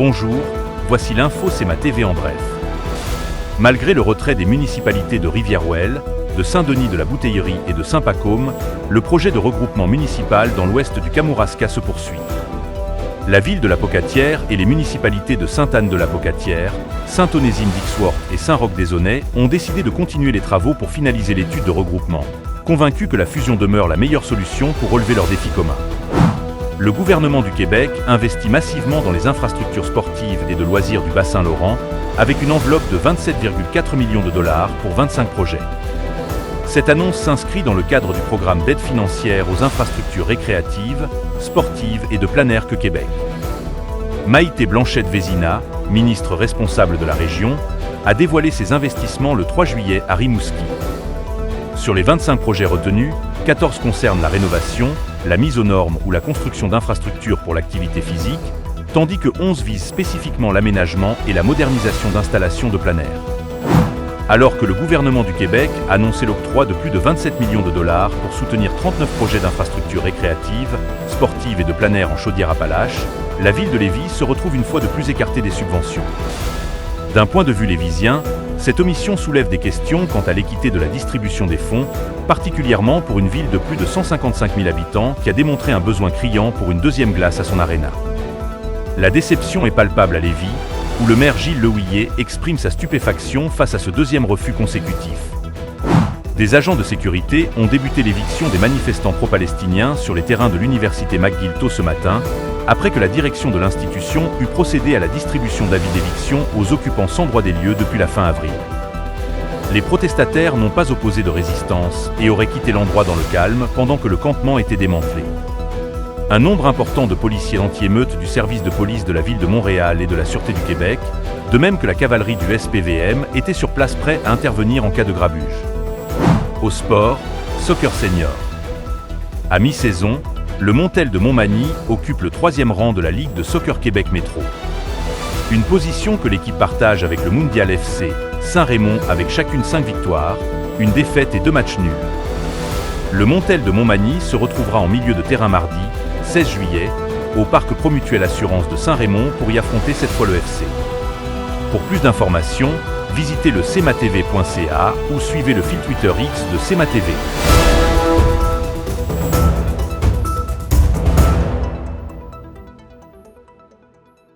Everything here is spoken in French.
Bonjour, voici l'info CEMA TV en bref. Malgré le retrait des municipalités de Rivière-Ouelle, de Saint-Denis de la Bouteillerie et de Saint-Pacôme, le projet de regroupement municipal dans l'ouest du Kamouraska se poursuit. La ville de la Pocatière et les municipalités de Sainte-Anne-de-la-Pocatière, Saint-Onésime-d'Ixworth et Saint-Roch-des-Aunais ont décidé de continuer les travaux pour finaliser l'étude de regroupement, convaincus que la fusion demeure la meilleure solution pour relever leurs défis communs. Le gouvernement du Québec investit massivement dans les infrastructures sportives et de loisirs du bassin Laurent, avec une enveloppe de 27,4 millions de dollars pour 25 projets. Cette annonce s'inscrit dans le cadre du programme d'aide financière aux infrastructures récréatives, sportives et de plein air que Québec. Maïté Blanchette-Vézina, ministre responsable de la région, a dévoilé ses investissements le 3 juillet à Rimouski. Sur les 25 projets retenus, 14 concernent la rénovation, la mise aux normes ou la construction d'infrastructures pour l'activité physique, tandis que 11 visent spécifiquement l'aménagement et la modernisation d'installations de plein air. Alors que le gouvernement du Québec a annoncé l'octroi de plus de 27 millions de dollars pour soutenir 39 projets d'infrastructures récréatives, sportives et de plein air en Chaudière-Appalaches, la ville de Lévis se retrouve une fois de plus écartée des subventions. D'un point de vue lévisien, cette omission soulève des questions quant à l'équité de la distribution des fonds, particulièrement pour une ville de plus de 155 000 habitants qui a démontré un besoin criant pour une deuxième glace à son aréna. La déception est palpable à Lévis, où le maire Gilles Lehouillier exprime sa stupéfaction face à ce deuxième refus consécutif. Des agents de sécurité ont débuté l'éviction des manifestants pro-palestiniens sur les terrains de l'université McGill tôt ce matin, après que la direction de l'institution eut procédé à la distribution d'avis d'éviction aux occupants sans droit des lieux depuis la fin avril. Les protestataires n'ont pas opposé de résistance et auraient quitté l'endroit dans le calme pendant que le campement était démantelé. Un nombre important de policiers anti-émeutes du service de police de la ville de Montréal et de la Sûreté du Québec, de même que la cavalerie du SPVM, étaient sur place prêts à intervenir en cas de grabuge. Au sport, soccer senior. À mi-saison, le Montel de Montmagny occupe le 3e rang de la Ligue de Soccer Québec Métro. Une position que l'équipe partage avec le Mondial FC Saint-Raymond avec chacune 5 victoires, une défaite et 2 matchs nuls. Le Montel de Montmagny se retrouvera en milieu de terrain mardi, 16 juillet, au parc Promutuelle Assurance de Saint-Raymond pour y affronter cette fois le FC. Pour plus d'informations, visitez le cematv.ca ou suivez le fil Twitter X de CEMA TV.